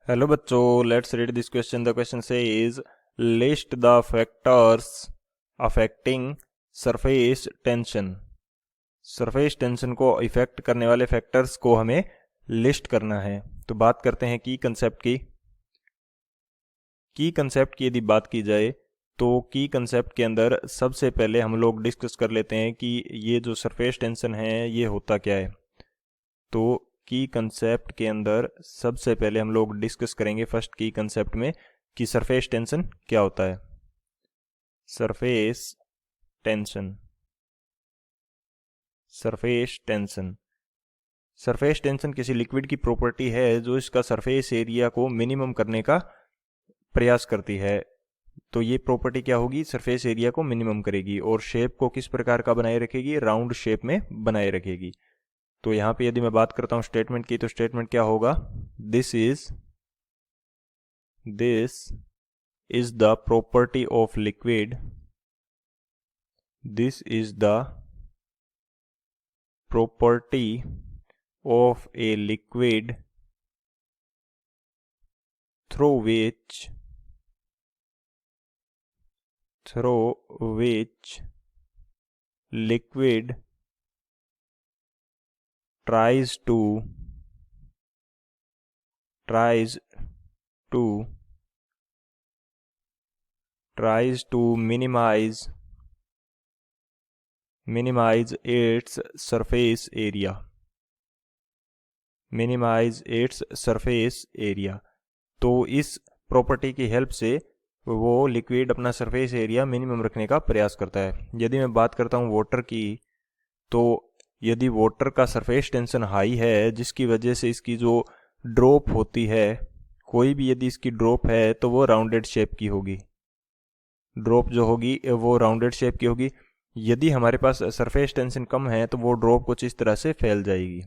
Hello बच्चों, let's read this question. The question says list the factors affecting surface tension. Surface tension को effect करने वाले factors को हमें लिस्ट करना है। तो बात करते हैं की कंसेप्ट की। यदि बात की जाए तो की कंसेप्ट के अंदर सबसे पहले हम लोग डिस्कस कर लेते हैं कि ये जो सरफेस टेंशन है ये होता क्या है। तो की कंसेप्ट के अंदर सबसे पहले हम लोग डिस्कस करेंगे फर्स्ट की कंसेप्ट में कि सरफेस टेंशन क्या होता है। Surface tension, surface tension, surface tension किसी लिक्विड की प्रॉपर्टी है जो इसका सरफेस एरिया को मिनिमम करने का प्रयास करती है। तो ये प्रॉपर्टी क्या होगी, सरफेस एरिया को मिनिमम करेगी और शेप को किस प्रकार का बनाए रखेगी, राउंड शेप में बनाए रखेगी। तो यहाँ पे यदि मैं बात करता हूँ स्टेटमेंट की, तो स्टेटमेंट क्या होगा, this is the property of liquid, this is the property of a liquid through which liquid tries to minimize its surface area। तो इस प्रॉपर्टी की हेल्प से वो लिक्विड अपना सरफेस एरिया मिनिमम रखने का प्रयास करता है। यदि मैं बात करता हूँ वाटर की, तो यदि वाटर का सरफेस टेंशन हाई है जिसकी वजह से इसकी जो ड्रॉप होती है, कोई भी यदि इसकी ड्रॉप है तो वो राउंडेड शेप की होगी, ड्रॉप जो होगी वो राउंडेड शेप की होगी। यदि हमारे पास सरफेस टेंशन कम है तो वो ड्रॉप कुछ इस तरह से फैल जाएगी।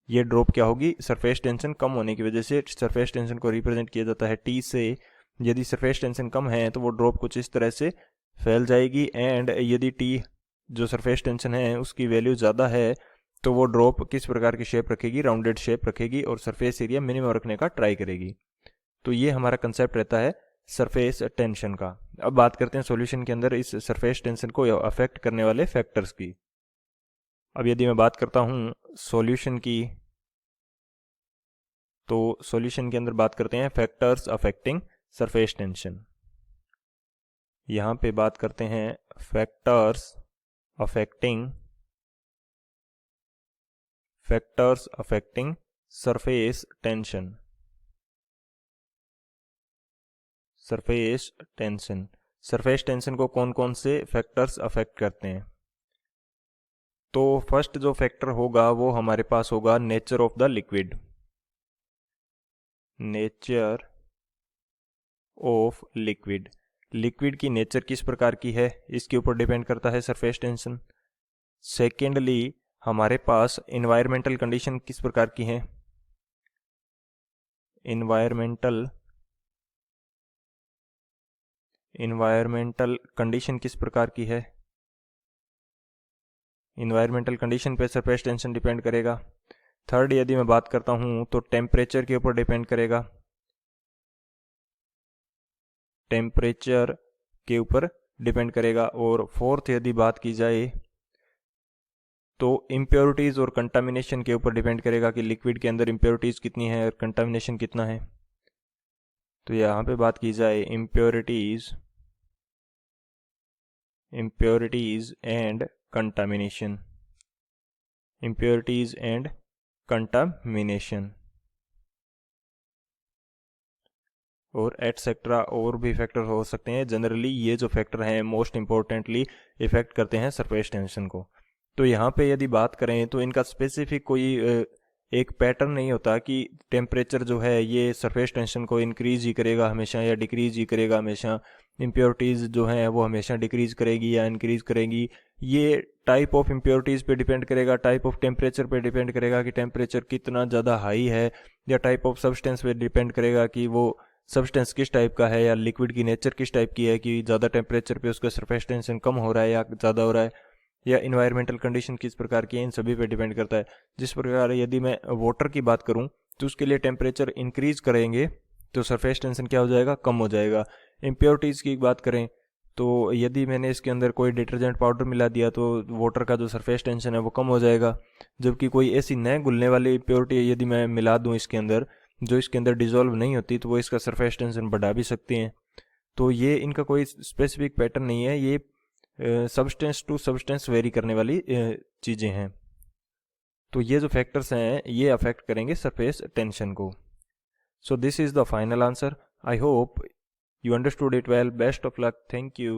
ये ड्रॉप क्या होगी, सरफेस टेंशन कम होने की वजह से। सरफेस टेंशन को रिप्रेजेंट किया जाता है टी से। यदि सरफेस टेंशन कम है तो वो ड्रॉप कुछ इस तरह से फैल जाएगी। एंड यदि टी जो सरफेस टेंशन है उसकी वैल्यू ज़्यादा है तो वो ड्रॉप किस प्रकार की शेप रखेगी, राउंडेड शेप रखेगी और सरफेस एरिया मिनिमम रखने का ट्राई करेगी। तो ये हमारा कंसेप्ट रहता है सरफेस टेंशन का। अब बात करते हैं सॉल्यूशन के अंदर इस सरफेस टेंशन को अफेक्ट करने वाले फैक्टर्स की। अब यदि मैं बात करता हूँ सॉल्यूशन की, तो सॉल्यूशन के अंदर बात करते हैं फैक्टर्स अफेक्टिंग सरफेस टेंशन। यहाँ पे बात करते हैं factors affecting surface tension. Surface tension को कौन कौन से फैक्टर्स अफेक्ट करते हैं। तो फर्स्ट जो फैक्टर होगा वो हमारे पास होगा nature of the liquid. Nature of liquid, liquid की नेचर किस प्रकार की है इसके ऊपर डिपेंड करता है सरफेस टेंशन। सेकेंडली हमारे पास इन्वायरमेंटल कंडीशन किस प्रकार की है, इन्वायरमेंटल कंडीशन किस प्रकार की है, इन्वायरमेंटल कंडीशन पे सरफेस टेंशन डिपेंड करेगा। थर्ड यदि मैं बात करता हूं तो टेम्परेचर के ऊपर डिपेंड करेगा, टेम्परेचर के ऊपर डिपेंड करेगा। और फोर्थ यदि बात की जाए तो इम्प्योरिटीज और कंटामिनेशन के ऊपर डिपेंड करेगा कि लिक्विड के अंदर इम्प्योरिटीज कितनी है और कंटामिनेशन कितना है। तो यहाँ पे बात की जाए impurities and contamination, impurities and contamination और एटसेट्रा और भी फैक्टर हो सकते हैं। जनरली ये जो फैक्टर हैं मोस्ट इम्पोर्टेंटली इफेक्ट करते हैं सरफेस टेंशन को। तो यहाँ पे यदि बात करें तो इनका स्पेसिफिक कोई एक पैटर्न नहीं होता कि टेम्परेचर जो है ये सरफेस टेंशन को इंक्रीज ही करेगा हमेशा या डिक्रीज ही करेगा हमेशा, इम्प्योरिटीज़ जो हैं वो हमेशा डिक्रीज करेगी या इंक्रीज करेगी। ये टाइप ऑफ इम्प्योरिटीज़ पे डिपेंड करेगा, टाइप ऑफ टेम्परेचर पे डिपेंड करेगा कि टेम्परेचर कितना ज़्यादा हाई है, या टाइप ऑफ सब्सटेंस पे डिपेंड करेगा कि वो सब्सटेंस किस टाइप का है या लिक्विड की नेचर किस टाइप की है कि ज़्यादा टेम्परेचर पे उसका सरफेस टेंशन कम हो रहा है या ज़्यादा हो रहा है, या इन्वायरमेंटल कंडीशन किस प्रकार की है, इन सभी पे डिपेंड करता है। जिस प्रकार यदि मैं वाटर की बात करूं तो उसके लिए टेम्परेचर इंक्रीज करेंगे तो सरफेस टेंशन क्या हो जाएगा, कम हो जाएगा। इम्प्योरिटीज़ की बात करें तो यदि मैंने इसके अंदर कोई डिटर्जेंट पाउडर मिला दिया तो वाटर का जो सरफेस टेंशन है वो कम हो जाएगा। जबकि कोई ऐसी नए घुलने वाली इम्प्योरिटी यदि मैं मिला दूं इसके अंदर, जो इसके अंदर डिजोल्व नहीं होती, तो वो इसका सरफेस टेंशन बढ़ा भी सकती हैं। तो ये इनका कोई स्पेसिफिक पैटर्न नहीं है, ये सब्सटेंस टू सब्सटेंस वेरी करने वाली चीज़ें हैं। तो ये जो फैक्टर्स हैं ये अफेक्ट करेंगे सरफेस टेंशन को। So this is the final answer. I hope you understood it well. Best of luck. Thank you.